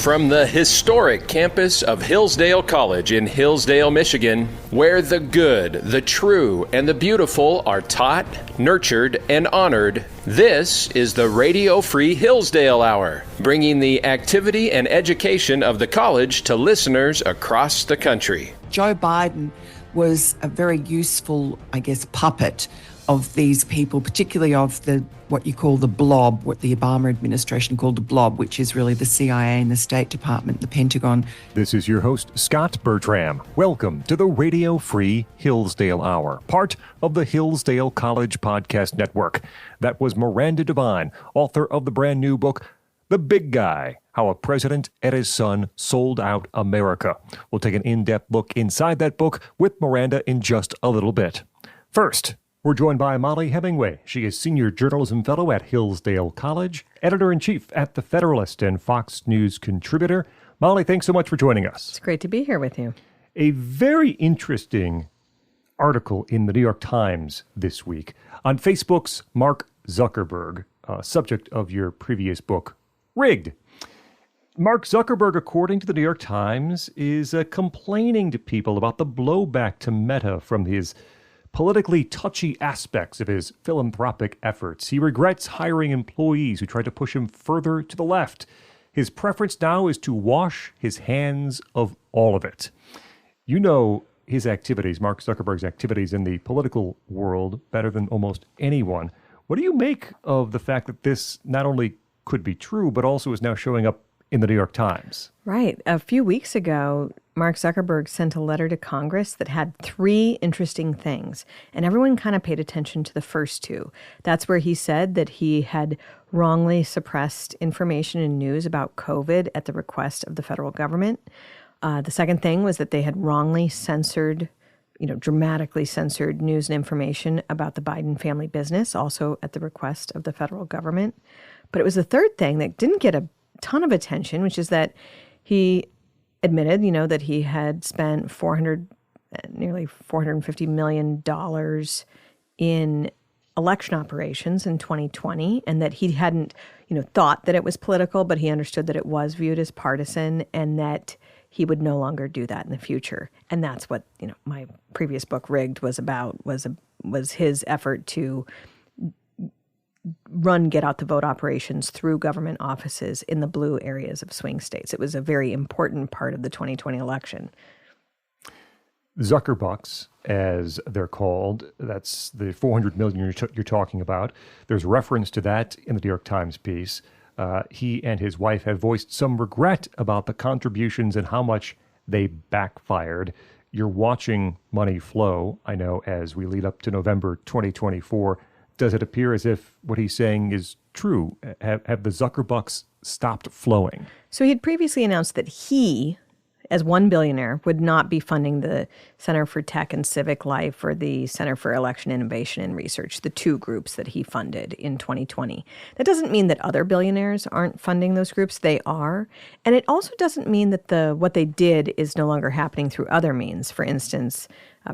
From the historic campus of Hillsdale College in Hillsdale, Michigan, where the good, the true, and the beautiful are taught, nurtured, and honored, this is the Radio Free Hillsdale Hour, bringing the activity and education of the college to listeners across the country. Joe Biden was a very useful, puppet of these people, particularly of what you call the blob, what the Obama administration called the blob, which is really the CIA and the State Department, the Pentagon. This is your host, Scot Bertram. Welcome to the Radio Free Hillsdale Hour, part of the Hillsdale College Podcast Network. That was Miranda Devine, author of the brand new book, The Big Guy, How a President and His Son Sold Out America. We'll take an in-depth look inside that book with Miranda in just a little bit. First, we're joined by Mollie Hemingway. She is Senior Journalism Fellow at Hillsdale College, Editor-in-Chief at the Federalist, and Fox News contributor. Mollie, thanks so much for joining us. It's great to be here with you. A very interesting article in the New York Times this week on Facebook's Mark Zuckerberg, subject of your previous book, Rigged. Mark Zuckerberg, according to the New York Times, is complaining to people about the blowback to Meta from his politically touchy aspects of his philanthropic efforts. He regrets hiring employees who tried to push him further to the left. His preference now is to wash his hands of all of it. You know his activities, Mark Zuckerberg's activities in the political world better than almost anyone. What do you make of the fact that this not only could be true, but also is now showing up in the New York Times? Right. A few weeks ago, Mark Zuckerberg sent a letter to Congress that had three interesting things, and everyone kind of paid attention to the first two. That's where he said that he had wrongly suppressed information and news about COVID at the request of the federal government. The second thing was that they had wrongly censored, dramatically censored news and information about the Biden family business, also at the request of the federal government. But it was the third thing that didn't get a ton of attention, which is that he admitted, that he had spent nearly $450 million in election operations in 2020, and that he hadn't, thought that it was political, but he understood that it was viewed as partisan, and that he would no longer do that in the future. And that's what, my previous book, Rigged, was about, was his effort to run get-out-the-vote operations through government offices in the blue areas of swing states. It was a very important part of the 2020 election. Zuckerbucks, as they're called, that's the $400 million you're talking about. There's reference to that in the New York Times piece. He and his wife have voiced some regret about the contributions and how much they backfired. You're watching money flow, I know, as we lead up to November 2024. Does it appear as if what he's saying is true? Have the Zuckerbucks stopped flowing? So he had previously announced that he, as one billionaire, would not be funding the Center for Tech and Civic Life or the Center for Election Innovation and Research, the two groups that he funded in 2020. That doesn't mean that other billionaires aren't funding those groups. They are. And it also doesn't mean that what they did is no longer happening through other means. For instance,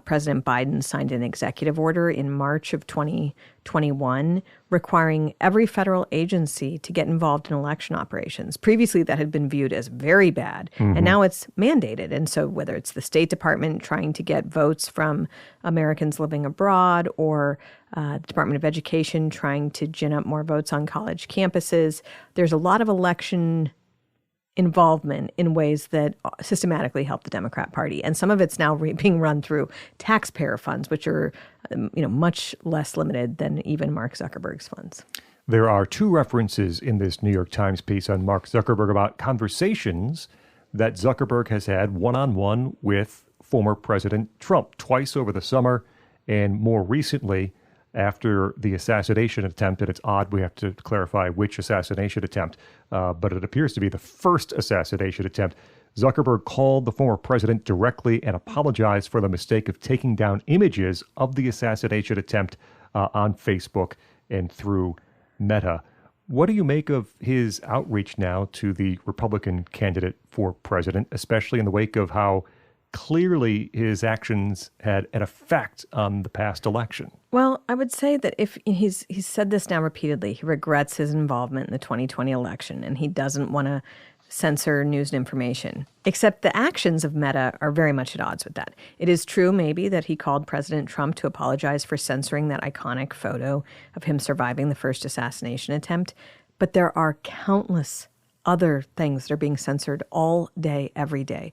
President Biden signed an executive order in March of 2021 requiring every federal agency to get involved in election operations. Previously, that had been viewed as very bad, and now it's mandated. And so whether it's the State Department trying to get votes from Americans living abroad, or the Department of Education trying to gin up more votes on college campuses, there's a lot of election involvement in ways that systematically help the Democrat Party. And some of it's now being run through taxpayer funds, which are much less limited than even Mark Zuckerberg's funds. There are two references in this New York Times piece on Mark Zuckerberg about conversations that Zuckerberg has had one-on-one with former President Trump, twice over the summer, and more recently after the assassination attempt. And it's odd, we have to clarify which assassination attempt, but it appears to be the first assassination attempt. Zuckerberg called the former president directly and apologized for the mistake of taking down images of the assassination attempt on Facebook and through Meta. What do you make of his outreach now to the Republican candidate for president, especially in the wake of how clearly his actions had an effect on the past election? Well, I would say that if he's said this now repeatedly, he regrets his involvement in the 2020 election, and he doesn't want to censor news and information. Except the actions of Meta are very much at odds with that. It is true, maybe, that he called President Trump to apologize for censoring that iconic photo of him surviving the first assassination attempt. But there are countless other things that are being censored all day, every day.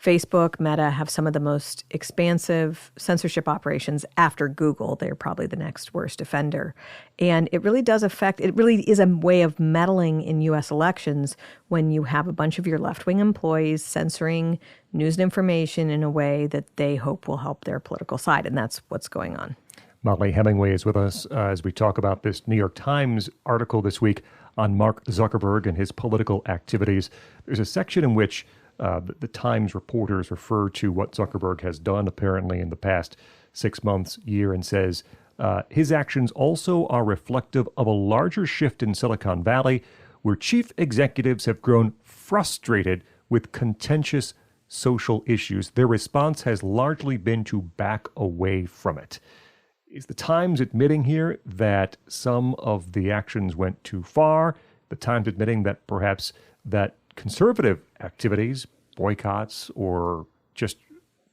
Facebook, Meta have some of the most expansive censorship operations after Google. They're probably the next worst offender. And it really does affect, it really is a way of meddling in U.S. elections when you have a bunch of your left-wing employees censoring news and information in a way that they hope will help their political side. And that's what's going on. Mollie Hemingway is with us as we talk about this New York Times article this week on Mark Zuckerberg and his political activities. There's a section in which the Times reporters refer to what Zuckerberg has done apparently in the past 6 months, year, and says his actions also are reflective of a larger shift in Silicon Valley, where chief executives have grown frustrated with contentious social issues. Their response has largely been to back away from it. Is the Times admitting here that some of the actions went too far? The Times admitting that perhaps that conservative activities, boycotts, or just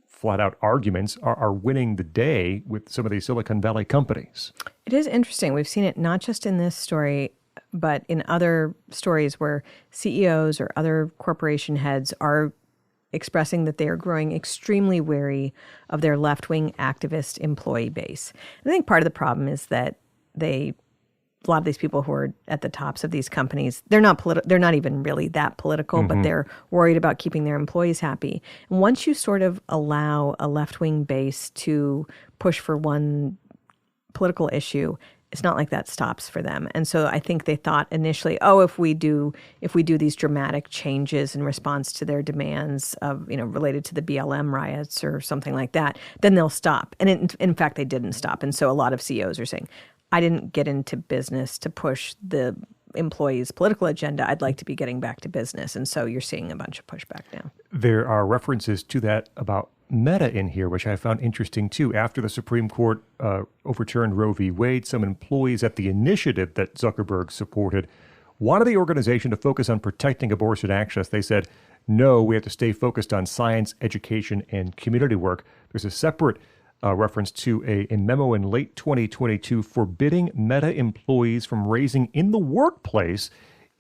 flat-out arguments are winning the day with some of these Silicon Valley companies? It is interesting. We've seen it not just in this story, but in other stories where CEOs or other corporation heads are expressing that they are growing extremely wary of their left-wing activist employee base. And I think part of the problem is that a lot of these people who are at the tops of these companies, they're not even really that political, but they're worried about keeping their employees happy. And once you sort of allow a left-wing base to push for one political issue, it's not like that stops for them. And so I think they thought initially, if we do these dramatic changes in response to their demands of, related to the BLM riots or something like that, then they'll stop. And in fact, they didn't stop. And so a lot of CEOs are saying, I didn't get into business to push the employees' political agenda. I'd like to be getting back to business. And so you're seeing a bunch of pushback now. There are references to that about Meta in here, which I found interesting too. After the Supreme Court overturned Roe v. Wade, some employees at the initiative that Zuckerberg supported wanted the organization to focus on protecting abortion access. They said, no, we have to stay focused on science, education, and community work. There's a separate reference to a memo in late 2022 forbidding Meta employees from raising in the workplace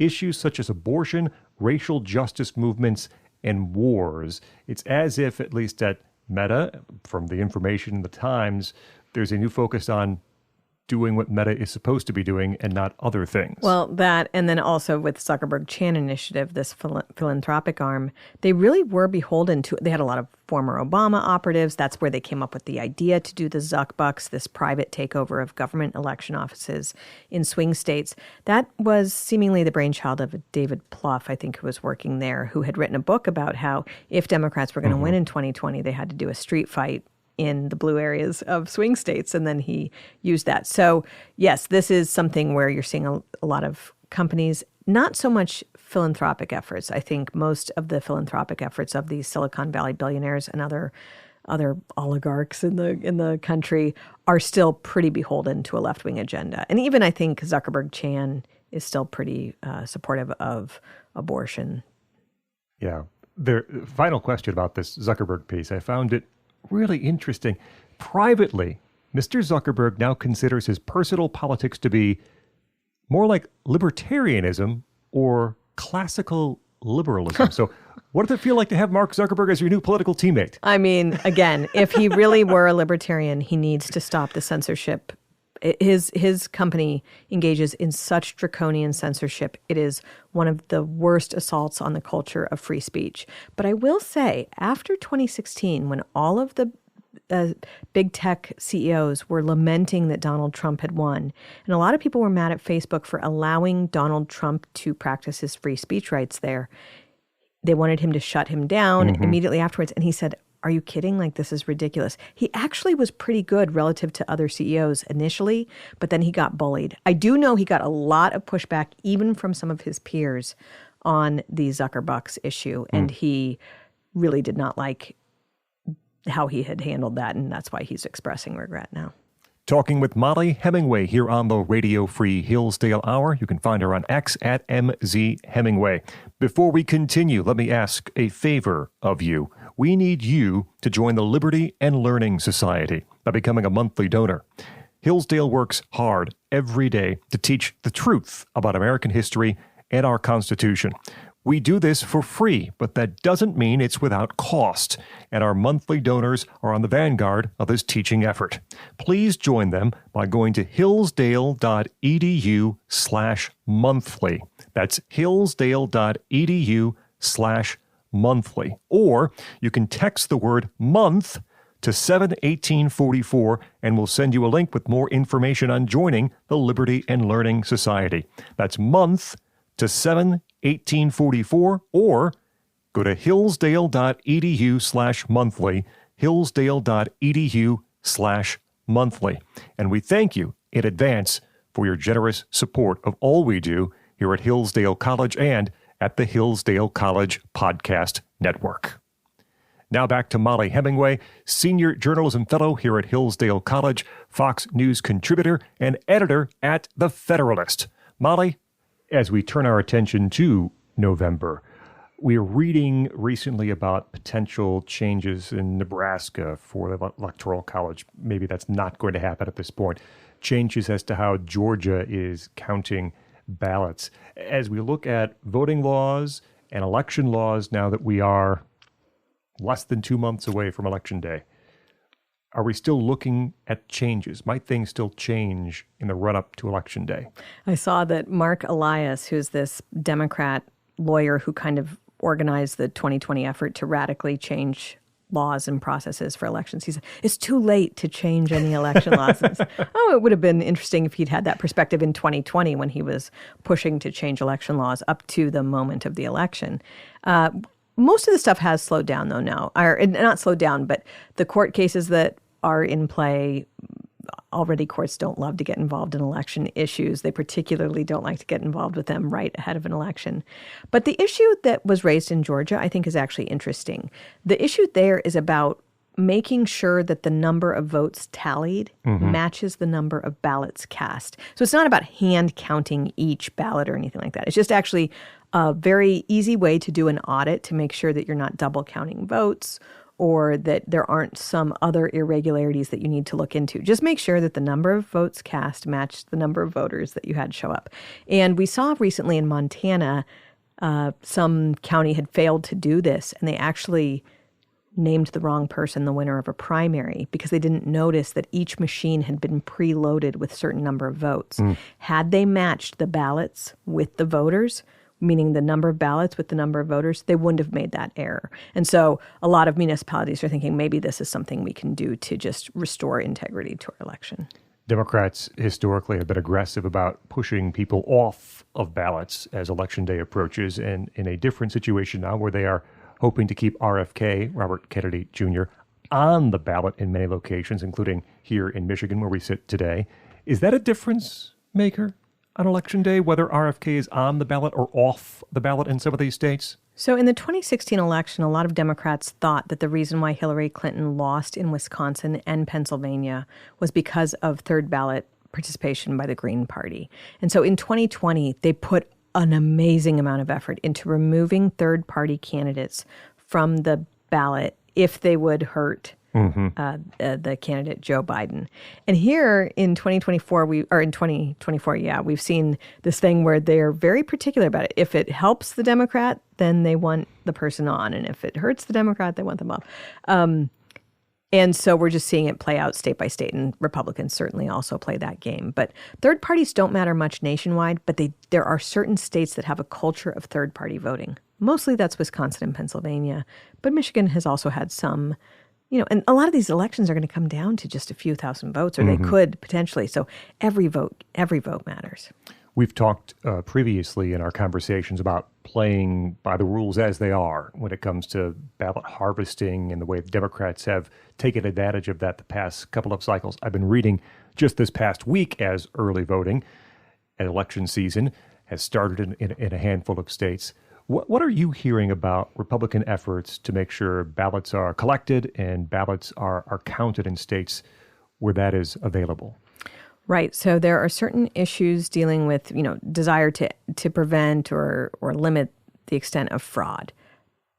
issues such as abortion, racial justice movements, and wars. It's as if, at least at Meta, from the information in the Times, there's a new focus on doing what Meta is supposed to be doing and not other things. Well, that, and then also with Zuckerberg Chan Initiative, this philanthropic arm, they really were beholden to, they had a lot of former Obama operatives. That's where they came up with the idea to do the Zuck Bucks, this private takeover of government election offices in swing states. That was seemingly the brainchild of David Plouffe, I think, who was working there, who had written a book about how if Democrats were going to win in 2020, they had to do a street fight in the blue areas of swing states, and then he used that. So yes, this is something where you're seeing a lot of companies, not so much philanthropic efforts. I think most of the philanthropic efforts of these Silicon Valley billionaires and other oligarchs in the country are still pretty beholden to a left-wing agenda. And even I think Zuckerberg Chan is still pretty supportive of abortion. Yeah. The final question about this Zuckerberg piece, I found it really interesting. Privately, Mr. Zuckerberg now considers his personal politics to be more like libertarianism or classical liberalism. So what does it feel like to have Mark Zuckerberg as your new political teammate? I mean, again, if he really were a libertarian, he needs to stop the censorship. His company engages in such draconian censorship. It is one of the worst assaults on the culture of free speech. But I will say, after 2016, when all of the big tech CEOs were lamenting that Donald Trump had won, and a lot of people were mad at Facebook for allowing Donald Trump to practice his free speech rights there, they wanted him to shut him down immediately afterwards. And he said, are you kidding? Like, this is ridiculous. He actually was pretty good relative to other CEOs initially, but then he got bullied. I do know he got a lot of pushback, even from some of his peers, on the Zuckerbucks issue. And he really did not like how he had handled that. And that's why he's expressing regret now. talking with Mollie Hemingway here on the Radio Free Hillsdale Hour. You can find her on X at MZ Hemingway. Before we continue, let me ask a favor of you. We need you to join the Liberty and Learning Society by becoming a monthly donor. Hillsdale works hard every day to teach the truth about American history and our Constitution. We do this for free, but that doesn't mean it's without cost, and our monthly donors are on the vanguard of this teaching effort. Please join them by going to hillsdale.edu/monthly. That's hillsdale.edu/monthly. Or you can text the word month to 71844, and we'll send you a link with more information on joining the Liberty and Learning Society. That's month to 71844, or go to hillsdale.edu/monthly, hillsdale.edu/monthly. And we thank you in advance for your generous support of all we do here at Hillsdale College and at the Hillsdale College Podcast Network. Now back to Mollie Hemingway, Senior Journalism Fellow here at Hillsdale College, Fox News contributor, and editor at The Federalist. Mollie, as we turn our attention to November, we're reading recently about potential changes in Nebraska for the Electoral College. Maybe that's not going to happen at this point. Changes as to how Georgia is counting ballots. As we look at voting laws and election laws now that we are less than 2 months away from Election Day, are we still looking at changes? Might things still change in the run-up to Election Day? I saw that Mark Elias, who's this Democrat lawyer who kind of organized the 2020 effort to radically change laws and processes for elections, he said, it's too late to change any election laws. It would have been interesting if he'd had that perspective in 2020 when he was pushing to change election laws up to the moment of the election. Most of the stuff has slowed down, though, now. Or not slowed down, but the court cases that are in play, already courts don't love to get involved in election issues. They particularly don't like to get involved with them right ahead of an election. But the issue that was raised in Georgia, I think, is actually interesting. The issue there is about making sure that the number of votes tallied matches the number of ballots cast. So it's not about hand counting each ballot or anything like that. It's just actually a very easy way to do an audit to make sure that you're not double counting votes or that there aren't some other irregularities that you need to look into. Just make sure that the number of votes cast match the number of voters that you had show up. And we saw recently in Montana, some county had failed to do this, and they actually named the wrong person the winner of a primary because they didn't notice that each machine had been preloaded with a certain number of votes. Had they matched the ballots with the voters, meaning the number of ballots with the number of voters, they wouldn't have made that error. And so a lot of municipalities are thinking maybe this is something we can do to just restore integrity to our election. Democrats historically have been aggressive about pushing people off of ballots as Election Day approaches, and in a different situation now where they are hoping to keep RFK, Robert Kennedy Jr., on the ballot in many locations, including here in Michigan where we sit today. Is that a difference maker on Election Day, whether RFK is on the ballot or off the ballot in some of these states? So in the 2016 election, a lot of Democrats thought that the reason why Hillary Clinton lost in Wisconsin and Pennsylvania was because of third ballot participation by the Green Party. And so in 2020, they put an amazing amount of effort into removing third-party candidates from the ballot if they would hurt the candidate Joe Biden. And here in 2024, we've seen this thing where they're very particular about it. If it helps the Democrat, then they want the person on. And if it hurts the Democrat, they want them off. And so we're just seeing it play out state by state, and Republicans certainly also play that game. But third parties don't matter much nationwide, but there are certain states that have a culture of third party voting. Mostly that's Wisconsin and Pennsylvania, but Michigan has also had some, and a lot of these elections are going to come down to just a few thousand votes, or they could potentially. So every vote matters. We've talked previously in our conversations about playing by the rules as they are when it comes to ballot harvesting and the way the Democrats have taken advantage of that the past couple of cycles. I've been reading just this past week as early voting and election season has started in a handful of states. What are you hearing about Republican efforts to make sure ballots are collected and ballots are counted in states where that is available. Right. So there are certain issues dealing with, desire to prevent or limit the extent of fraud.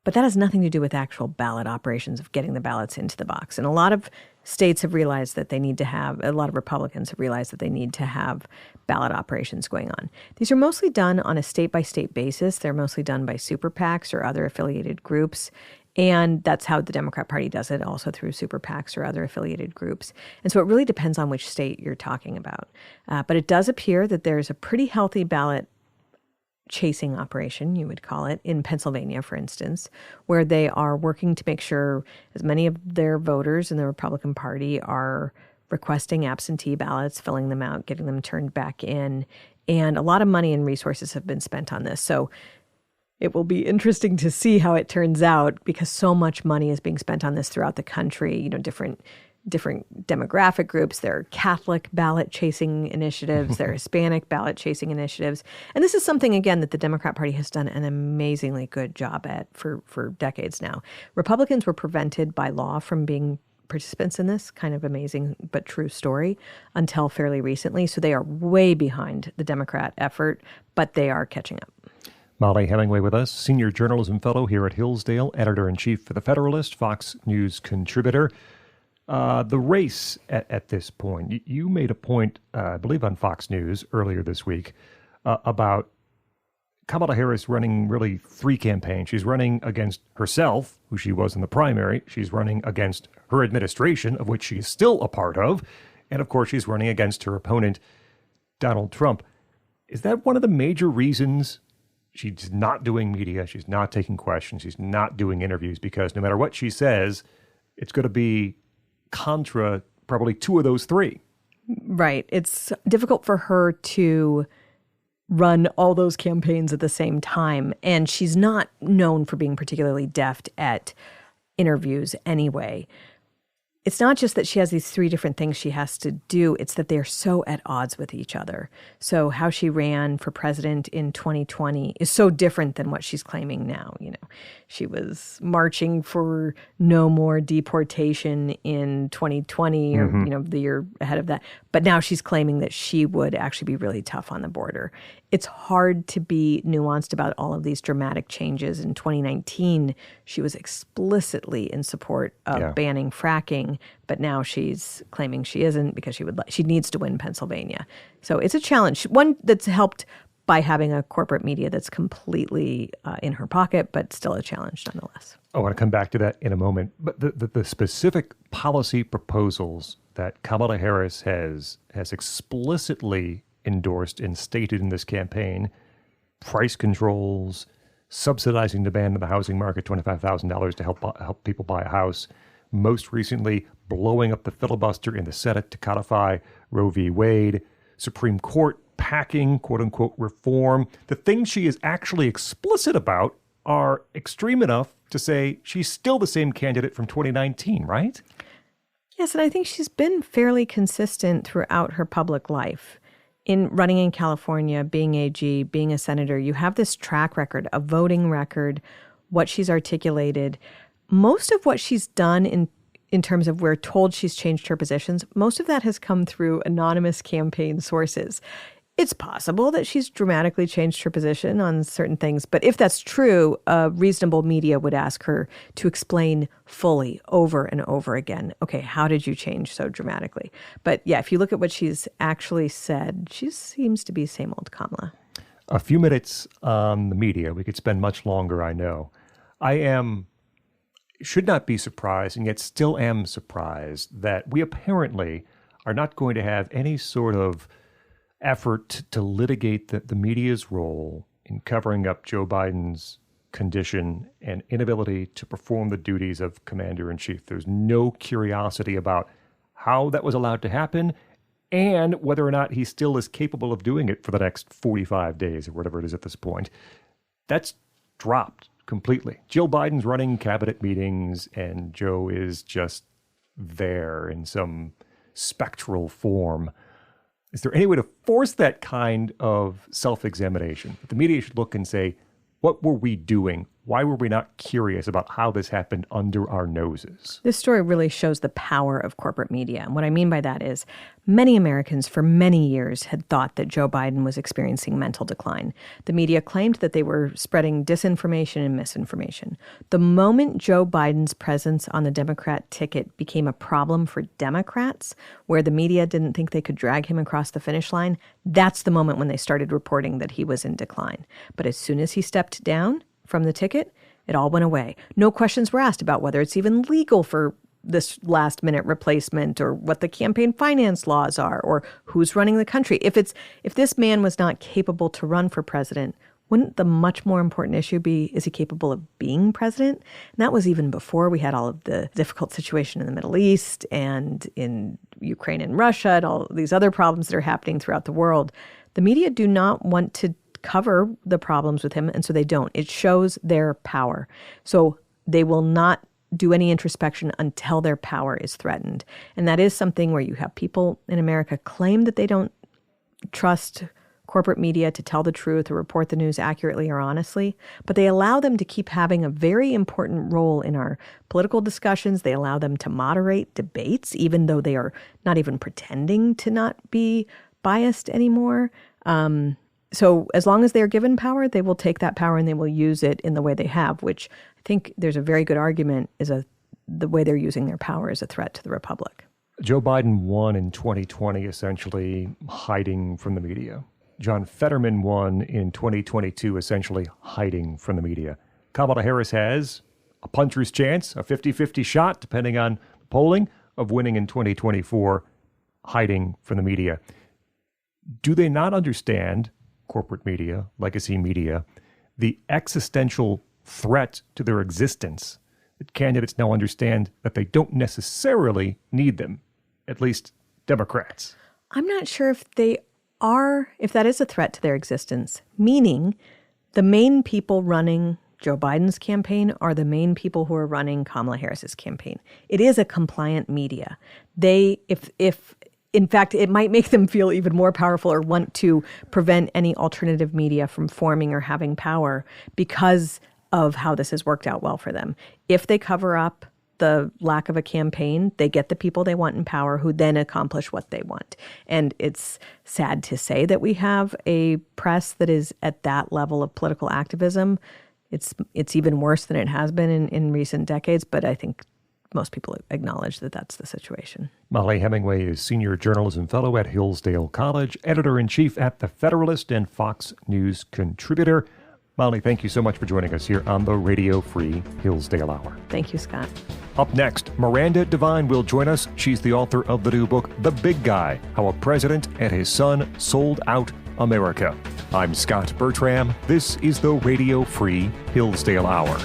But that has nothing to do with actual ballot operations of getting the ballots into the box. And a lot of states have realized that they need to have, a lot of Republicans have realized that they need to have ballot operations going on. These are mostly done on a state-by-state basis. They're mostly done by super PACs or other affiliated groups. And that's how the Democrat Party does it, also through super PACs or other affiliated groups. And so it really depends on which state you're talking about. But it does appear that there's a pretty healthy ballot chasing operation, you would call it, in Pennsylvania, for instance, where they are working to make sure as many of their voters in the Republican Party are requesting absentee ballots, filling them out, getting them turned back in. And a lot of money and resources have been spent on this. So it will be interesting to see how it turns out because so much money is being spent on this throughout the country, different demographic groups. There are Catholic ballot chasing initiatives. There are Hispanic ballot chasing initiatives. And this is something, again, that the Democrat Party has done an amazingly good job at for decades now. Republicans were prevented by law from being participants in this kind of amazing but true story until fairly recently. So they are way behind the Democrat effort, but they are catching up. Mollie Hemingway with us, senior journalism fellow here at Hillsdale, editor-in-chief for the Federalist, Fox News contributor. The race at this point, you made a point, I believe on Fox News earlier this week, about Kamala Harris running really three campaigns. She's running against herself, who she was in the primary. She's running against her administration, of which she is still a part of. And of course, she's running against her opponent, Donald Trump. Is that one of the major reasons she's not doing media? She's not taking questions. She's not doing interviews because no matter what she says, it's going to be contra probably two of those three. Right. It's difficult for her to run all those campaigns at the same time. And she's not known for being particularly deft at interviews anyway. It's not just that she has these three different things she has to do. It's that they're so at odds with each other. So how she ran for president in 2020 is so different than what she's claiming now. She was marching for no more deportation in 2020 or, the year ahead of that. But now she's claiming that she would actually be really tough on the border. It's hard to be nuanced about all of these dramatic changes. In 2019, she was explicitly in support of banning fracking, but now she's claiming she isn't because she needs to win Pennsylvania. So it's a challenge, one that's helped by having a corporate media that's completely in her pocket, but still a challenge nonetheless. I want to come back to that in a moment. But the specific policy proposals that Kamala Harris has explicitly endorsed and stated in this campaign, price controls, subsidizing demand in the housing market, $25,000 to help people buy a house, most recently blowing up the filibuster in the Senate to codify Roe v. Wade, Supreme Court packing, quote-unquote, reform. The things she is actually explicit about are extreme enough to say she's still the same candidate from 2019, right? Yes, and I think she's been fairly consistent throughout her public life. In running in California, being AG, being a senator, you have this track record, a voting record, what she's articulated. Most of what she's done in terms of we're told she's changed her positions, most of that has come through anonymous campaign sources. It's possible that she's dramatically changed her position on certain things, but if that's true, reasonable media would ask her to explain fully over and over again, okay, how did you change so dramatically? But yeah, if you look at what she's actually said, she seems to be same old Kamala. A few minutes on the media. We could spend much longer, I know. Should not be surprised, and yet still am surprised that we apparently are not going to have any sort of effort to litigate the media's role in covering up Joe Biden's condition and inability to perform the duties of commander-in-chief. There's no curiosity about how that was allowed to happen and whether or not he still is capable of doing it for the next 45 days or whatever it is at this point. That's dropped completely. Jill Biden's running cabinet meetings and Joe is just there in some spectral form. Is there any way to force that kind of self-examination? The media should look and say, what were we doing Why were we not curious about how this happened under our noses? This story really shows the power of corporate media. And what I mean by that is many Americans for many years had thought that Joe Biden was experiencing mental decline. The media claimed that they were spreading disinformation and misinformation. The moment Joe Biden's presence on the Democrat ticket became a problem for Democrats, where the media didn't think they could drag him across the finish line, that's the moment when they started reporting that he was in decline. But as soon as he stepped down from the ticket, it all went away. No questions were asked about whether it's even legal for this last-minute replacement or what the campaign finance laws are or who's running the country. If this man was not capable to run for president, wouldn't the much more important issue be, is he capable of being president? And that was even before we had all of the difficult situation in the Middle East and in Ukraine and Russia and all these other problems that are happening throughout the world. The media do not want to cover the problems with him, and so they don't. It shows their power. So they will not do any introspection until their power is threatened. And that is something where you have people in America claim that they don't trust corporate media to tell the truth or report the news accurately or honestly, but they allow them to keep having a very important role in our political discussions. They allow them to moderate debates, even though they are not even pretending to not be biased anymore. So as long as they're given power, they will take that power and they will use it in the way they have, which I think there's a very good argument is the way they're using their power is a threat to the republic. Joe Biden won in 2020, essentially hiding from the media. John Fetterman won in 2022, essentially hiding from the media. Kamala Harris has a puncher's chance, a 50-50 shot, depending on polling, of winning in 2024, hiding from the media. Do they not understand, corporate media, legacy media, the existential threat to their existence, that candidates now understand that they don't necessarily need them, at least Democrats? I'm not sure if that is a threat to their existence, meaning the main people running Joe Biden's campaign are the main people who are running Kamala Harris's campaign. It is a compliant media. In fact, it might make them feel even more powerful or want to prevent any alternative media from forming or having power because of how this has worked out well for them. If they cover up the lack of a campaign, they get the people they want in power who then accomplish what they want. And it's sad to say that we have a press that is at that level of political activism. It's even worse than it has been in recent decades, but I think most people acknowledge that that's the situation. Mollie Hemingway is Senior Journalism Fellow at Hillsdale College, Editor-in-Chief at The Federalist, and Fox News contributor. Mollie, thank you so much for joining us here on the Radio Free Hillsdale Hour. Thank you, Scott. Up next, Miranda Devine will join us. She's the author of the new book, The Big Guy, How a President and His Son Sold Out America. I'm Scot Bertram. This is the Radio Free Hillsdale Hour.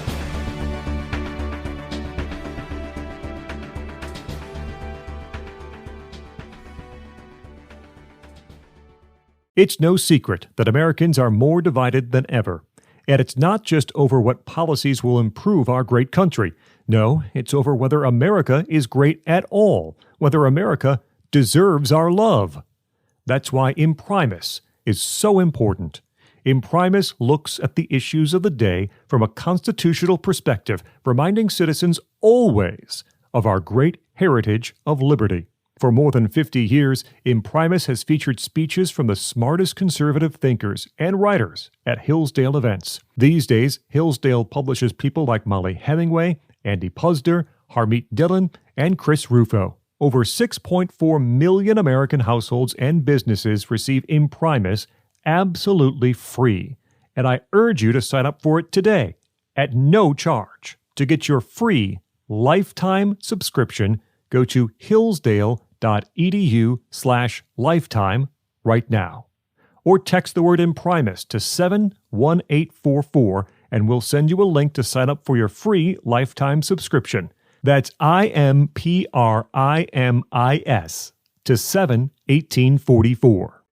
It's no secret that Americans are more divided than ever. And it's not just over what policies will improve our great country. No, it's over whether America is great at all, whether America deserves our love. That's why Imprimis is so important. Imprimis looks at the issues of the day from a constitutional perspective, reminding citizens always of our great heritage of liberty. For more than 50 years, Imprimis has featured speeches from the smartest conservative thinkers and writers at Hillsdale events. These days, Hillsdale publishes people like Mollie Hemingway, Andy Puzder, Harmeet Dillon, and Chris Rufo. Over 6.4 million American households and businesses receive Imprimis absolutely free. And I urge you to sign up for it today at no charge. To get your free lifetime subscription, go to hillsdale.edu/lifetime right now. Or text the word Imprimis to 71844 and we'll send you a link to sign up for your free lifetime subscription. That's IMPRIMIS to 71844.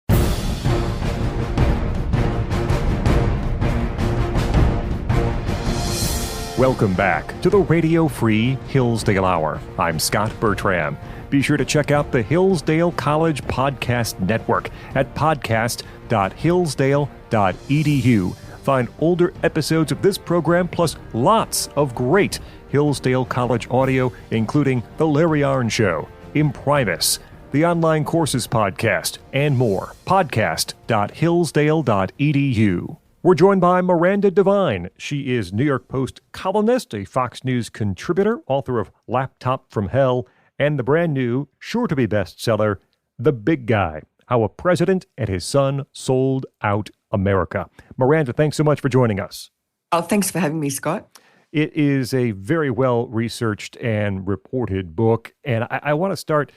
Welcome back to the Radio Free Hillsdale Hour. I'm Scot Bertram. Be sure to check out the Hillsdale College Podcast Network at podcast.hillsdale.edu. Find older episodes of this program plus lots of great Hillsdale College audio, including The Larry Arnn Show, Imprimis, the Online Courses Podcast, and more. Podcast.hillsdale.edu. We're joined by Miranda Devine. She is New York Post columnist, a Fox News contributor, author of Laptop from Hell, and the brand new, sure-to-be bestseller, The Big Guy, How a President and His Son Sold Out America. Miranda, thanks so much for joining us. Oh, thanks for having me, Scott. It is a very well-researched and reported book, and I want to start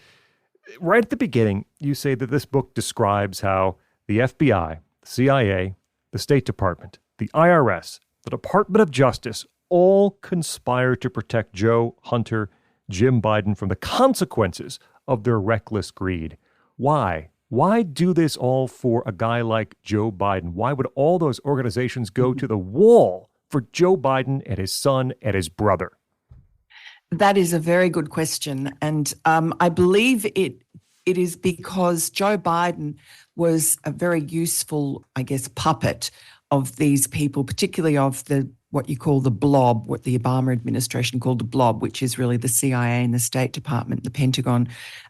right at the beginning. You say that this book describes how the FBI, the CIA, the State Department, the IRS, the Department of Justice all conspire to protect Joe, Hunter, Jim Biden from the consequences of their reckless greed. Why? Why do this all for a guy like Joe Biden? Why would all those organizations go to the wall for Joe Biden and his son and his brother? That is a very good question. And I believe it is because Joe Biden was a very useful, I guess, puppet of these people, particularly of what you call the blob, what the Obama administration called the blob, which is really the CIA and the State Department, the Pentagon.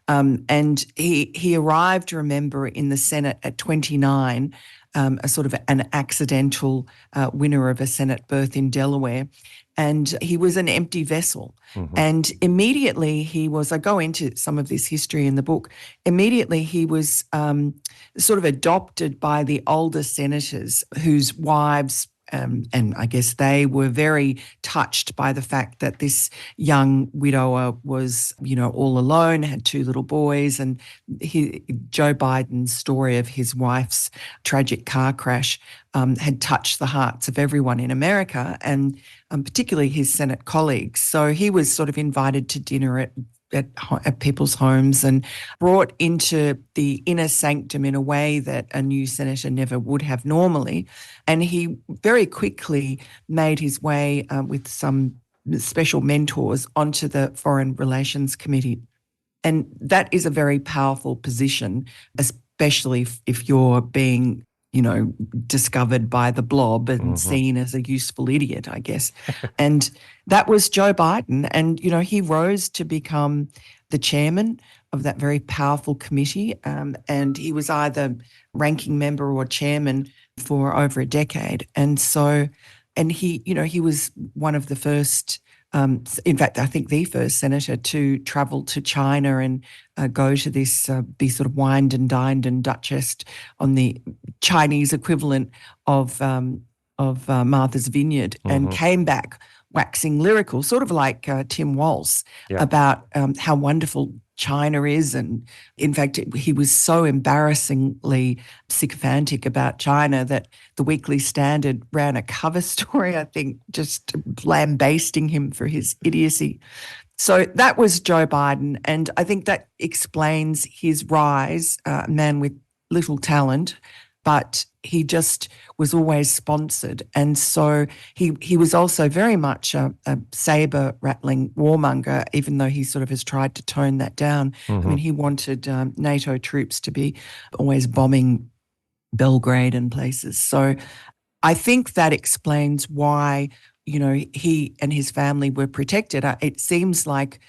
And he arrived, remember, in the Senate at 29, a sort of an accidental winner of a Senate berth in Delaware. And he was an empty vessel. Mm-hmm. And immediately I go into some of this history in the book, immediately he was sort of adopted by the older senators whose wives, and I guess they were very touched by the fact that this young widower was, all alone, had two little boys, and Joe Biden's story of his wife's tragic car crash had touched the hearts of everyone in America, and particularly his Senate colleagues. So he was sort of invited to dinner at people's homes and brought into the inner sanctum in a way that a new senator never would have normally. And he very quickly made his way with some special mentors onto the Foreign Relations Committee. And that is a very powerful position, especially if you're being discovered by the blob and seen as a useful idiot, I guess. And that was Joe Biden. And, he rose to become the chairman of that very powerful committee. And he was either ranking member or chairman for over a decade. And so, and he was one of the first, in fact, I think the first senator to travel to China and go to this, be sort of wined and dined and duchessed on the Chinese equivalent of Martha's Vineyard, and came back waxing lyrical, sort of like Tim Walz, about how wonderful China is. And in fact, he was so embarrassingly sycophantic about China that the Weekly Standard ran a cover story, I think, just lambasting him for his idiocy. So that was Joe Biden. And I think that explains his rise, a man with little talent, but he just was always sponsored. And so he was also very much a saber-rattling warmonger, even though he sort of has tried to tone that down. I mean, he wanted NATO troops to be always bombing Belgrade and places. So I think that explains why, he and his family were protected. It seems like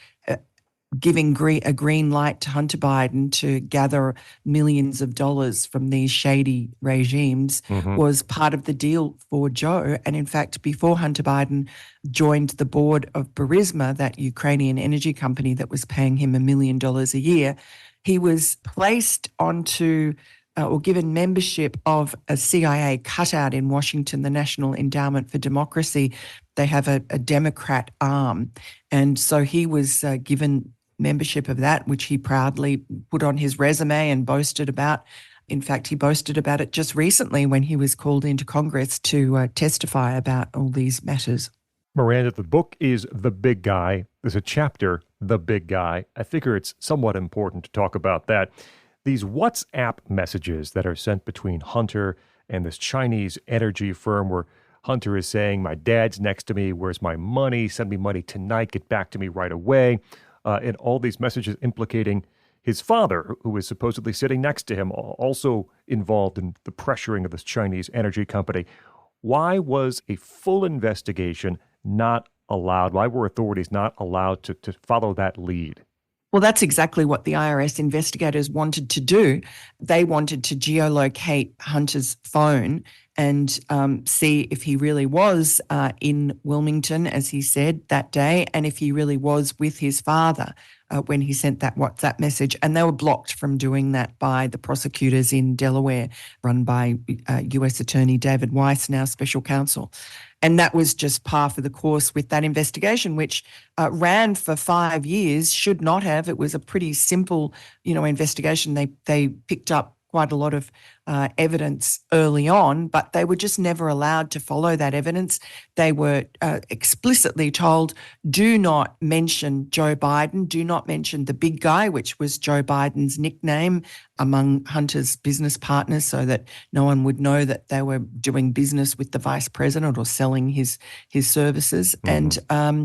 giving a green light to Hunter Biden to gather millions of dollars from these shady regimes was part of the deal for Joe. And in fact, before Hunter Biden joined the board of Burisma, that Ukrainian energy company that was paying him $1 million a year, he was placed onto or given membership of a CIA cutout in Washington, the National Endowment for Democracy. They have a Democrat arm. And so he was given membership of that, which he proudly put on his resume and boasted about. In fact, he boasted about it just recently when he was called into Congress to testify about all these matters. Miranda, the book is The Big Guy. There's a chapter, The Big Guy. I figure it's somewhat important to talk about that. These WhatsApp messages that are sent between Hunter and this Chinese energy firm where Hunter is saying, my dad's next to me, where's my money? Send me money tonight, get back to me right away. And all these messages implicating his father, who is supposedly sitting next to him, also involved in the pressuring of this Chinese energy company. Why was a full investigation not allowed? Why were authorities not allowed to follow that lead? Well, that's exactly what the IRS investigators wanted to do. They wanted to geolocate Hunter's phone and see if he really was in Wilmington, as he said that day, and if he really was with his father when he sent that WhatsApp message. And they were blocked from doing that by the prosecutors in Delaware, run by U.S. Attorney David Weiss, now special counsel. And that was just par for the course with that investigation, which ran for 5 years, should not have. It was a pretty simple, investigation. They picked up quite a lot of evidence early on, but they were just never allowed to follow that evidence. They were explicitly told, do not mention Joe Biden, do not mention the big guy, which was Joe Biden's nickname among Hunter's business partners, so that no one would know that they were doing business with the vice president or selling his services. Mm-hmm.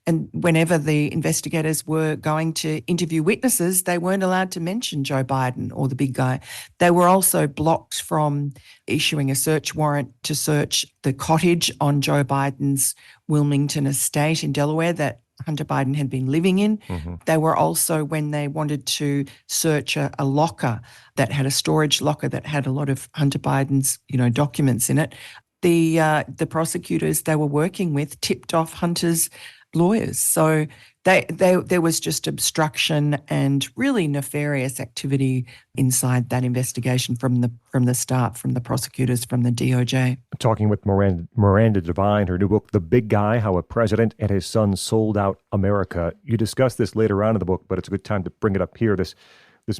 And whenever the investigators were going to interview witnesses, they weren't allowed to mention Joe Biden or the big guy. They were also blocked from issuing a search warrant to search the cottage on Joe Biden's Wilmington estate in Delaware that Hunter Biden had been living in. Mm-hmm. They were also, when they wanted to search a locker that had a storage locker that had a lot of Hunter Biden's, documents in it, the prosecutors they were working with tipped off Hunter's lawyers. So there was just obstruction and really nefarious activity inside that investigation from the start, from the prosecutors, from the DOJ. Talking with Miranda Devine, her new book, The Big Guy, How a President and His Son Sold Out America. You discuss this later on in the book, but it's a good time to bring it up here, this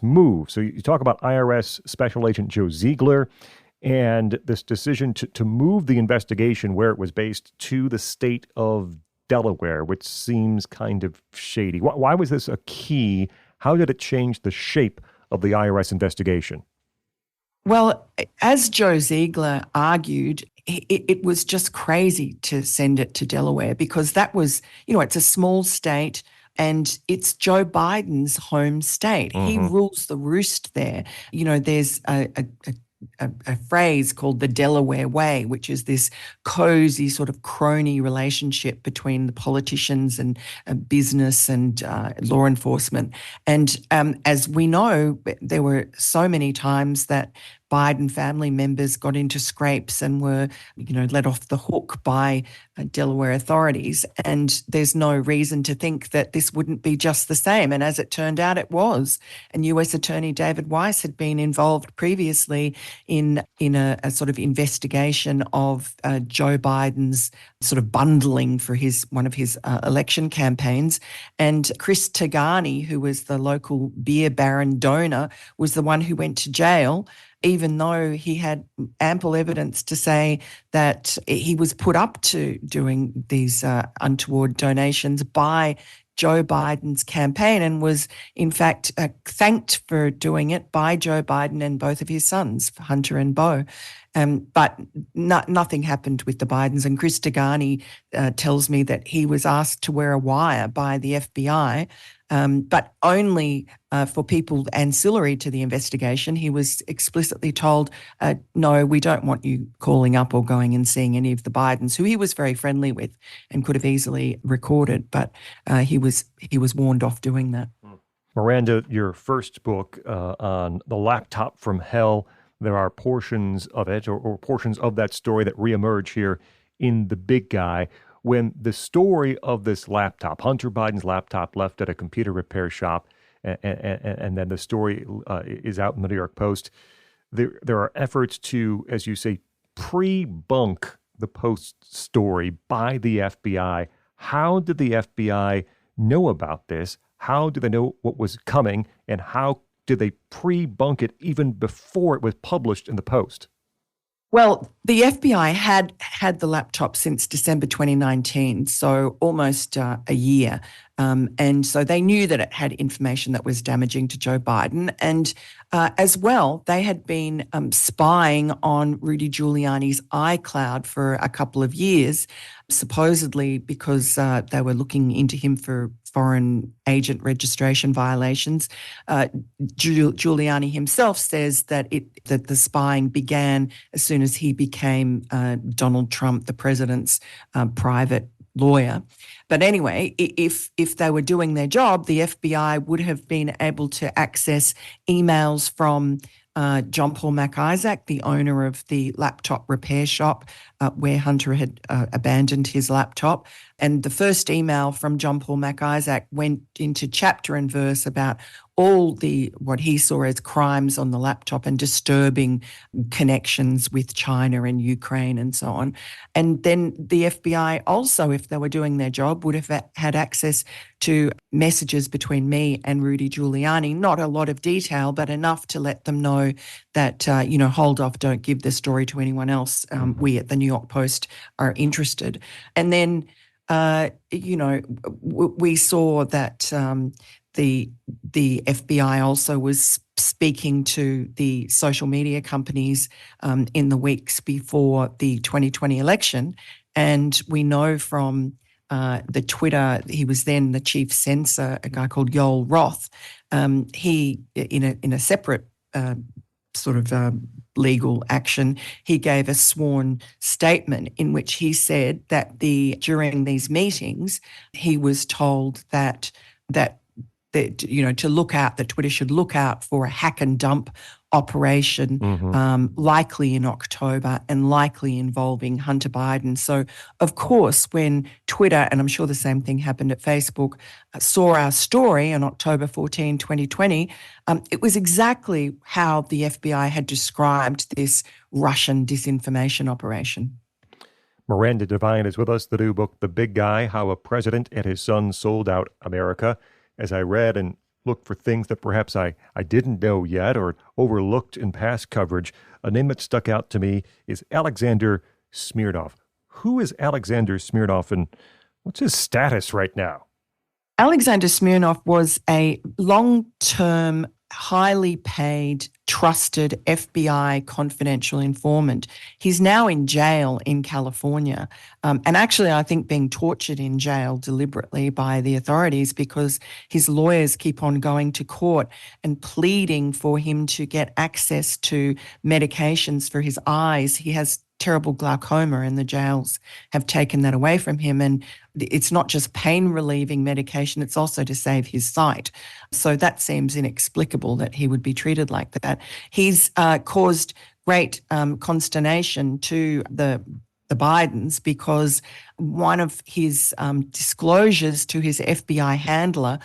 move. So you talk about IRS Special Agent Joe Ziegler and this decision to move the investigation where it was based to the state of Delaware, which seems kind of shady. Why was this a key? How did it change the shape of the IRS investigation? Well, as Joe Ziegler argued, it was just crazy to send it to Delaware because that was, it's a small state and it's Joe Biden's home state. Mm-hmm. He rules the roost there. There's a phrase called the Delaware Way, which is this cozy sort of crony relationship between the politicians and business and law enforcement. And as we know, there were so many times that Biden family members got into scrapes and were, let off the hook by Delaware authorities. And there's no reason to think that this wouldn't be just the same. And as it turned out, it was. And U.S. Attorney David Weiss had been involved previously in a sort of investigation of Joe Biden's sort of bundling for one of his election campaigns. And Chris Tagani, who was the local beer baron donor, was the one who went to jail, even though he had ample evidence to say that he was put up to doing these untoward donations by Joe Biden's campaign and was, in fact, thanked for doing it by Joe Biden and both of his sons, Hunter and Beau. But nothing happened with the Bidens. And Chris Tagani tells me that he was asked to wear a wire by the FBI, but only for people ancillary to the investigation. He was explicitly told, no, we don't want you calling up or going and seeing any of the Bidens, who he was very friendly with and could have easily recorded, but he was warned off doing that. Miranda, your first book on the laptop from hell, there are portions of it or portions of that story that reemerge here in The Big Guy. When the story of this laptop, Hunter Biden's laptop left at a computer repair shop, and then the story is out in the New York Post, there are efforts to, as you say, pre-bunk the Post story by the FBI. How did the FBI know about this? How did they know what was coming? And how did they pre-bunk it even before it was published in the Post? Well, the FBI had the laptop since December 2019, so almost a year. And so they knew that it had information that was damaging to Joe Biden. And as well, they had been spying on Rudy Giuliani's iCloud for a couple of years, supposedly because they were looking into him for foreign agent registration violations. Giuliani himself says that the spying began as soon as he became Donald Trump, the president's private lawyer. But anyway, if they were doing their job, the FBI would have been able to access emails from John Paul MacIsaac, the owner of the laptop repair shop where Hunter had abandoned his laptop. And the first email from John Paul MacIsaac went into chapter and verse about all what he saw as crimes on the laptop and disturbing connections with China and Ukraine and so on. And then the FBI also, if they were doing their job, would have had access to messages between me and Rudy Giuliani. Not a lot of detail, but enough to let them know that, hold off, don't give this story to anyone else. We at the New York Post are interested. And then, we saw that the FBI also was speaking to the social media companies in the weeks before the 2020 election. And we know from the Twitter, he was then the chief censor, a guy called Yoel Roth. He, in a separate legal action, he gave a sworn statement in which he said that during these meetings, he was told that to look out, that Twitter should look out for a hack and dump operation, likely in October and likely involving Hunter Biden. So, of course, when Twitter, and I'm sure the same thing happened at Facebook, saw our story on October 14, 2020, it was exactly how the FBI had described this Russian disinformation operation. Miranda Devine is with us, the new book, The Big Guy, How a President and His Son Sold Out America. As I read and looked for things that perhaps I didn't know yet or overlooked in past coverage, a name that stuck out to me is Alexander Smirnov. Who is Alexander Smirnov and what's his status right now? Alexander Smirnov was a long-term, highly paid, trusted FBI confidential informant. He's now in jail in California, and actually I think being tortured in jail deliberately by the authorities because his lawyers keep on going to court and pleading for him to get access to medications for his eyes. He has terrible glaucoma and the jails have taken that away from him. And it's not just pain-relieving medication, it's also to save his sight. So that seems inexplicable that he would be treated like that. He's caused great consternation to the Bidens because one of his disclosures to his FBI handler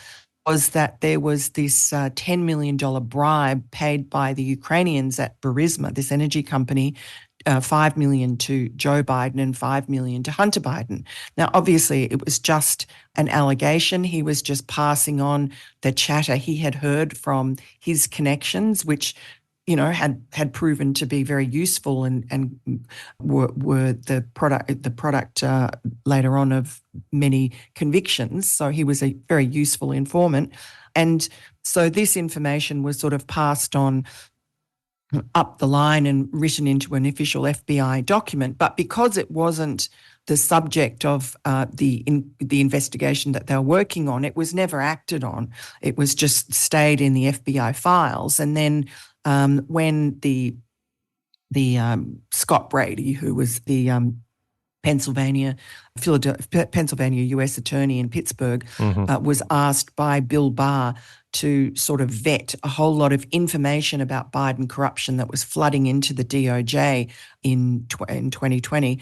was that there was this $10 million bribe paid by the Ukrainians at Burisma, this energy company, $5 million to Joe Biden and $5 million to Hunter Biden. Now, obviously, it was just an allegation. He was just passing on the chatter he had heard from his connections, which, had proven to be very useful and were the product later on of many convictions. So he was a very useful informant. And so this information was sort of passed on up the line and written into an official FBI document. But because it wasn't the subject of the investigation that they were working on, it was never acted on. It was just stayed in the FBI files. And then when the Scot Brady, who was the Pennsylvania U.S. attorney in Pittsburgh, was asked by Bill Barr to sort of vet a whole lot of information about Biden corruption that was flooding into the DOJ in 2020.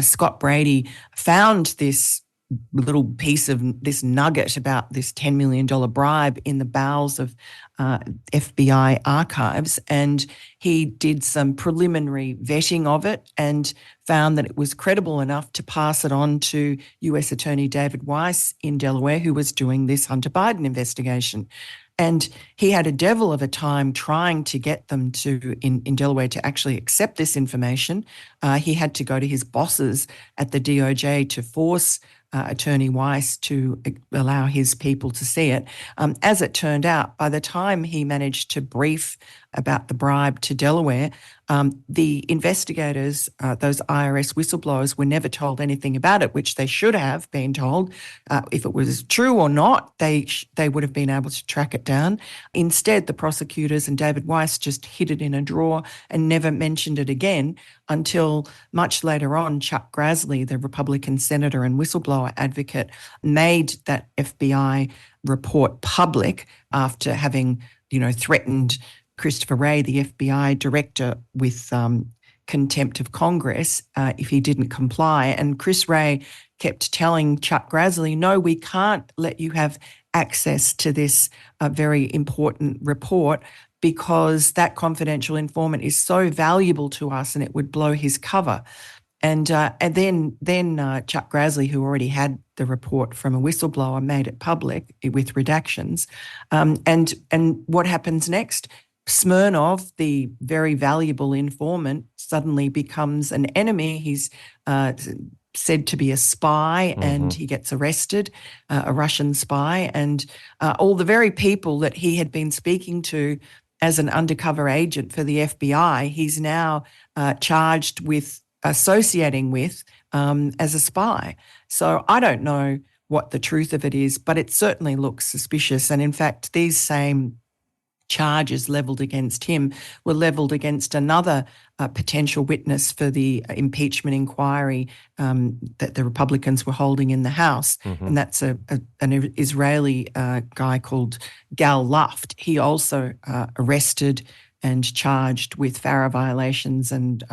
Scot Brady found this little piece of this nugget about this $10 million bribe in the bowels of FBI archives, and he did some preliminary vetting of it and found that it was credible enough to pass it on to U.S. Attorney David Weiss in Delaware, who was doing this Hunter Biden investigation. And he had a devil of a time trying to get them in Delaware to actually accept this information. He had to go to his bosses at the DOJ to force Attorney Weiss to allow his people to see it. As it turned out, by the time he managed to brief about the bribe to Delaware, the investigators, those IRS whistleblowers, were never told anything about it, which they should have been told. If it was true or not, they would have been able to track it down. Instead, the prosecutors and David Weiss just hid it in a drawer and never mentioned it again until much later on. Chuck Grassley, the Republican senator and whistleblower advocate, made that FBI report public after having, threatened Christopher Wray, the FBI director, with contempt of Congress if he didn't comply. And Chris Wray kept telling Chuck Grassley, no, we can't let you have access to this very important report because that confidential informant is so valuable to us and it would blow his cover. And then Chuck Grassley, who already had the report from a whistleblower, made it public with redactions. And what happens next? Smirnov, the very valuable informant, suddenly becomes an enemy. He's said to be a spy, and he gets arrested, a Russian spy. And all the very people that he had been speaking to as an undercover agent for the FBI, he's now charged with associating with as a spy. So I don't know what the truth of it is, but it certainly looks suspicious. And in fact, these same charges levelled against him were levelled against another potential witness for the impeachment inquiry that the Republicans were holding in the House, and that's an Israeli guy called Gal Luft. He also arrested and charged with FARA violations and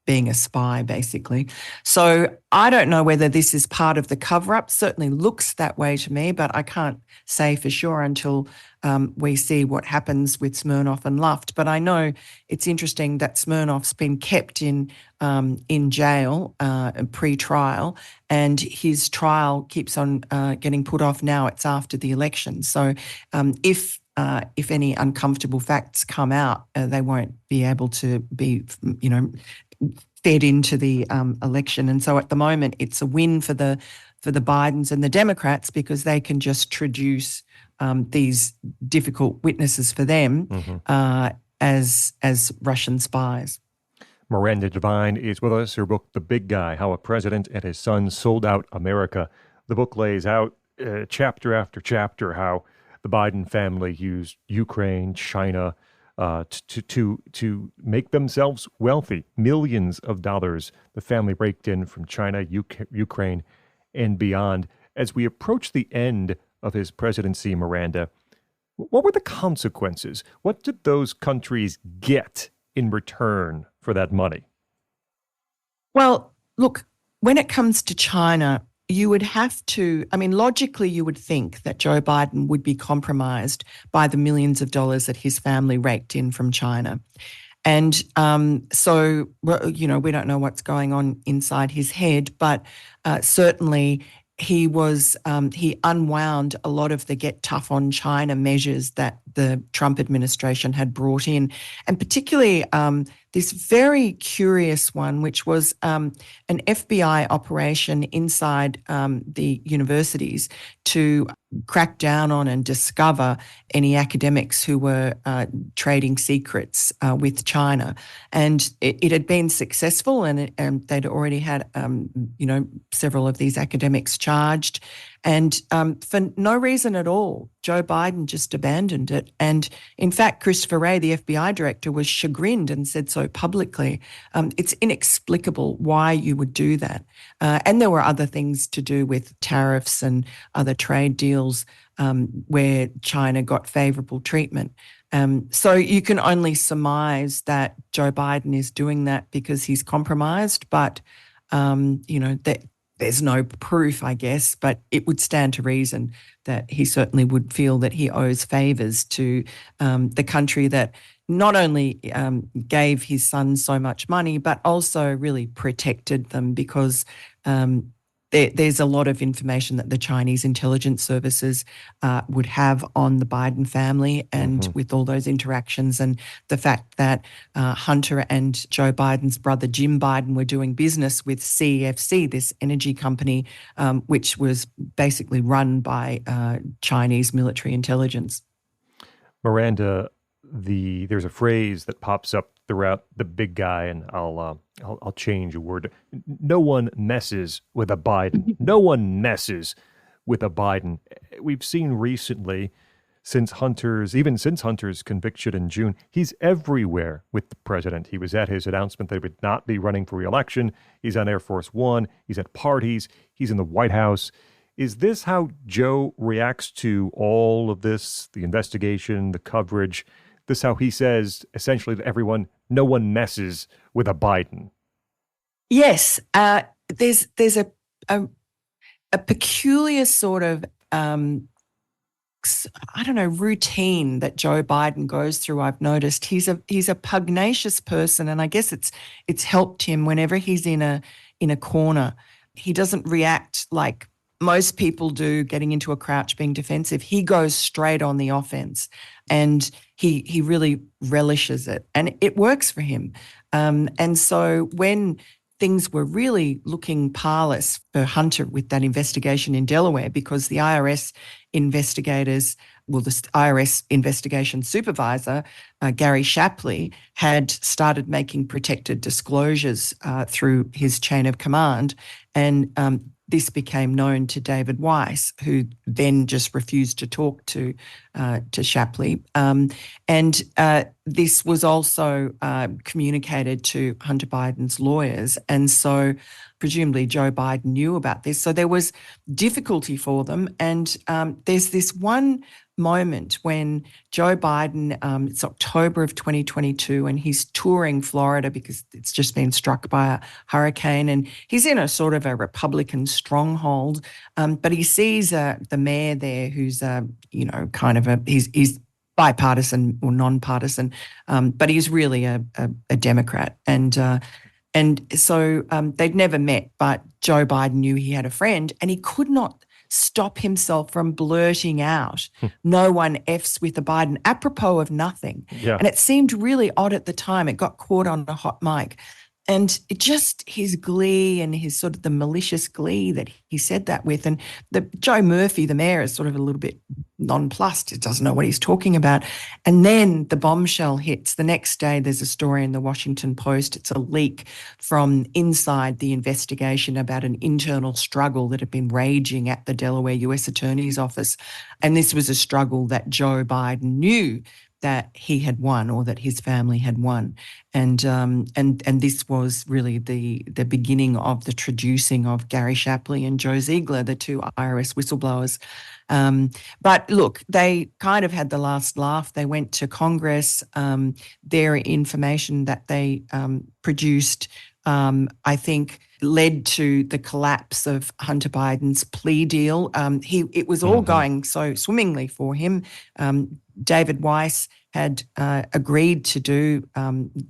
being a spy, basically. So I don't know whether this is part of the cover-up. Certainly looks that way to me, but I can't say for sure until we see what happens with Smirnov and Luft. But I know it's interesting that Smirnov's been kept in jail pre-trial, and his trial keeps on getting put off now. It's after the election. So if any uncomfortable facts come out, they won't be able to be, fed into the election. And so at the moment, it's a win for the Bidens and the Democrats because they can just traduce these difficult witnesses for them as Russian spies. Miranda Devine is with us. Her book, The Big Guy, How a President and His Son Sold Out America. The book lays out chapter after chapter how the Biden family used Ukraine, China, to make themselves wealthy. Millions of dollars the family raked in from China, Ukraine, and beyond. As we approach the end of his presidency, Miranda, what were the consequences? What did those countries get in return for that money? Well, look, when it comes to China, you would have to, logically you would think that Joe Biden would be compromised by the millions of dollars that his family raked in from China. And so, we don't know what's going on inside his head, but certainly he unwound a lot of the get tough on China measures that the Trump administration had brought in, and particularly this very curious one, which was an FBI operation inside the universities to crack down on and discover any academics who were trading secrets with China. And it had been successful, and they'd already had, several of these academics charged. And for no reason at all, Joe Biden just abandoned it. And in fact, Christopher Wray, the FBI director, was chagrined and said so publicly. It's inexplicable why you would do that. And there were other things to do with tariffs and other trade deals where China got favorable treatment. So you can only surmise that Joe Biden is doing that because he's compromised, but, there's no proof, I guess, but it would stand to reason that he certainly would feel that he owes favours to the country that not only gave his son so much money, but also really protected them because there's a lot of information that the Chinese intelligence services would have on the Biden family, and with all those interactions, and the fact that Hunter and Joe Biden's brother Jim Biden were doing business with CEFC, this energy company, which was basically run by Chinese military intelligence. Miranda, there's a phrase that pops up throughout the big guy, and I'll change a word. No one messes with a Biden. No one messes with a Biden. We've seen recently, since Hunter's conviction in June, he's everywhere with the president. He was at his announcement that he would not be running for re-election. He's on Air Force One. He's at parties. He's in the White House. Is this how Joe reacts to all of this, the investigation, the coverage? This how he says, essentially, to everyone, no one messes with a Biden? Yes. There's a peculiar sort of, routine that Joe Biden goes through. I've noticed he's a pugnacious person, and I guess it's helped him whenever he's in a corner. He doesn't react like most people do, getting into a crouch, being defensive. He goes straight on the offense, and he really relishes it, and it works for him. And so when things were really looking parlous for Hunter with that investigation in Delaware, because the IRS investigators, the IRS investigation supervisor, Gary Shapley, had started making protected disclosures through his chain of command, and this became known to David Weiss, who then just refused to talk to Shapley. And this was also communicated to Hunter Biden's lawyers. And so presumably Joe Biden knew about this. So there was difficulty for them. And there's this one moment when Joe Biden, it's October of 2022, and he's touring Florida because it's just been struck by a hurricane, and he's in a sort of a Republican stronghold, but he sees the mayor there who's, he's bipartisan or nonpartisan, but he's really a Democrat. And so they'd never met, but Joe Biden knew he had a friend, and he could not stop himself from blurting out, no one F's with a Biden, apropos of nothing. Yeah. And it seemed really odd at the time. It got caught on a hot mic. And it just his glee and his sort of the malicious glee that he said that with. And Joe Murphy, the mayor, is sort of a little bit nonplussed. He doesn't know what he's talking about. And then the bombshell hits. The next day, there's a story in the Washington Post. It's a leak from inside the investigation about an internal struggle that had been raging at the Delaware U.S. Attorney's Office. And this was a struggle that Joe Biden knew that he had won, or that his family had won. And this was really the beginning of the traducing of Gary Shapley and Joe Ziegler, the two IRS whistleblowers. But look, they kind of had the last laugh. They went to Congress. Their information that they produced, I think, led to the collapse of Hunter Biden's plea deal. It was all going so swimmingly for him. David Weiss had agreed to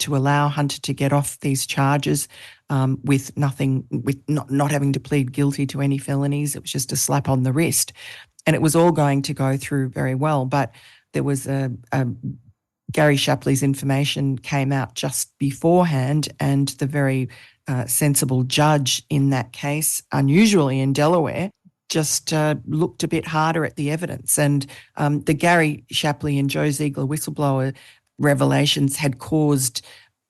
allow Hunter to get off these charges with not having to plead guilty to any felonies. It was just a slap on the wrist, and it was all going to go through very well. But there was Gary Shapley's information came out just beforehand, and the very sensible judge in that case, unusually in Delaware, just looked a bit harder at the evidence. And the Gary Shapley and Joe Ziegler whistleblower revelations had caused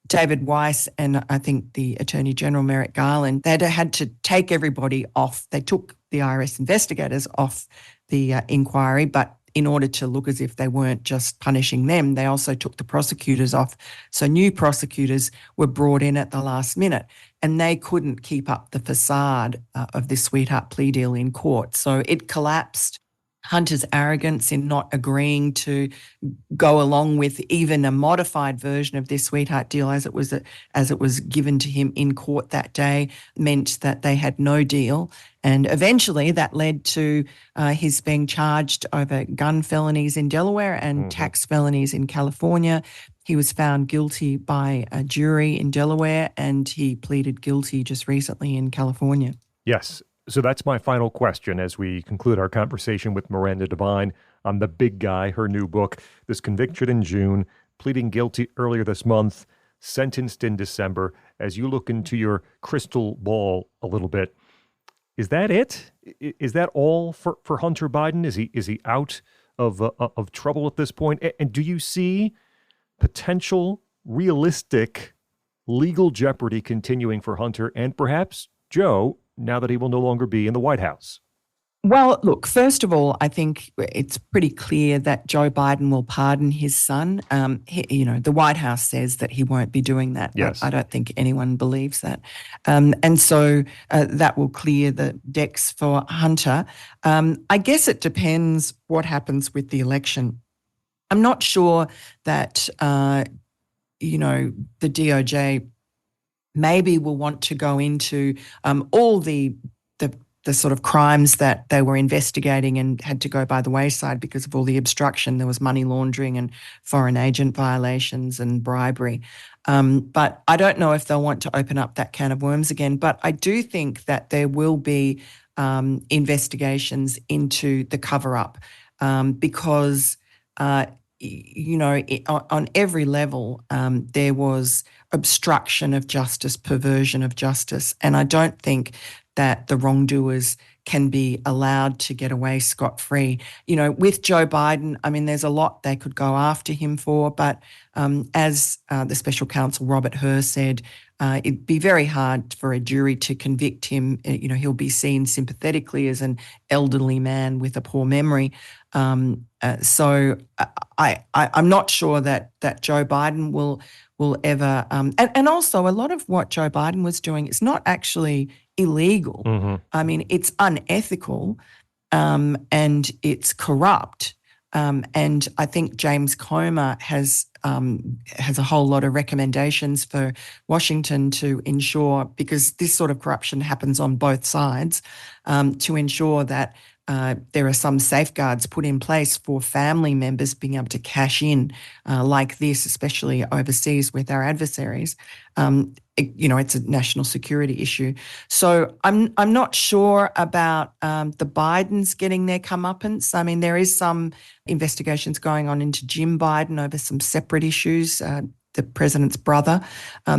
David Weiss and I think the Attorney General Merrick Garland, they'd had to take everybody off. They took the IRS investigators off the inquiry, but in order to look as if they weren't just punishing them, they also took the prosecutors off. So new prosecutors were brought in at the last minute, and they couldn't keep up the facade of this sweetheart plea deal in court. So it collapsed. Hunter's arrogance in not agreeing to go along with even a modified version of this sweetheart deal as it was given to him in court that day meant that they had no deal. And eventually that led to his being charged over gun felonies in Delaware and tax felonies in California. He was found guilty by a jury in Delaware, and he pleaded guilty just recently in California. Yes. So that's my final question as we conclude our conversation with Miranda Devine on The Big Guy, her new book. This conviction in June, pleading guilty earlier this month, sentenced in December. As you look into your crystal ball a little bit, is that it? Is that all for Hunter Biden? Is he out of trouble at this point? And do you see potential realistic legal jeopardy continuing for Hunter and perhaps Joe now that he will no longer be in the White House? Well, look, first of all, I think it's pretty clear that Joe Biden will pardon his son. The White House says that he won't be doing that. Yes. I don't think anyone believes that. And so that will clear the decks for Hunter. I guess it depends what happens with the election. I'm not sure that, the DOJ maybe will want to go into all the sort of crimes that they were investigating and had to go by the wayside because of all the obstruction. There was money laundering and foreign agent violations and bribery. But I don't know if they'll want to open up that can of worms again. But I do think that there will be investigations into the cover-up because on every level, there was obstruction of justice, perversion of justice. And I don't think that the wrongdoers can be allowed to get away scot-free. With Joe Biden, I mean, there's a lot they could go after him for, but as the special counsel Robert Hur said, it'd be very hard for a jury to convict him. He'll be seen sympathetically as an elderly man with a poor memory. So I'm not sure that Joe Biden will ever. And also, a lot of what Joe Biden was doing is not actually illegal. Mm-hmm. I mean, it's unethical and it's corrupt. And I think James Comer has a whole lot of recommendations for Washington to ensure, because this sort of corruption happens on both sides, to ensure that there are some safeguards put in place for family members being able to cash in like this, especially overseas with our adversaries. It's a national security issue. So I'm not sure about the Bidens getting their comeuppance. I mean, there is some investigations going on into Jim Biden over some separate issues, the president's brother.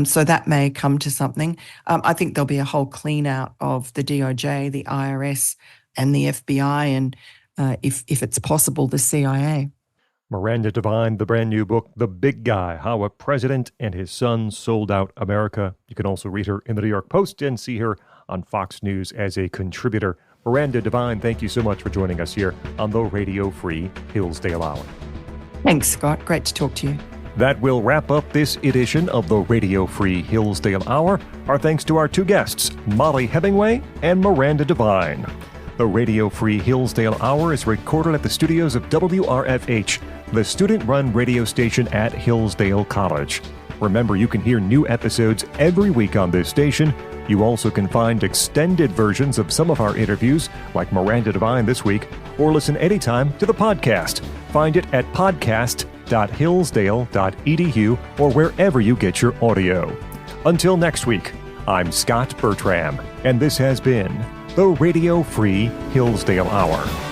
So that may come to something. I think there'll be a whole clean out of the DOJ, the IRS, and the FBI, and if it's possible, the CIA. Miranda Devine, the brand new book, The Big Guy, How a President and His Son Sold Out America. You can also read her in the New York Post and see her on Fox News as a contributor. Miranda Devine, thank you so much for joining us here on the Radio Free Hillsdale Hour. Thanks, Scott. Great to talk to you. That will wrap up this edition of the Radio Free Hillsdale Hour. Our thanks to our two guests, Mollie Hemingway and Miranda Devine. The Radio Free Hillsdale Hour is recorded at the studios of WRFH, the student-run radio station at Hillsdale College. Remember, you can hear new episodes every week on this station. You also can find extended versions of some of our interviews, like Miranda Devine this week, or listen anytime to the podcast. Find it at podcast.hillsdale.edu or wherever you get your audio. Until next week, I'm Scot Bertram, and this has been the Radio Free Hillsdale Hour.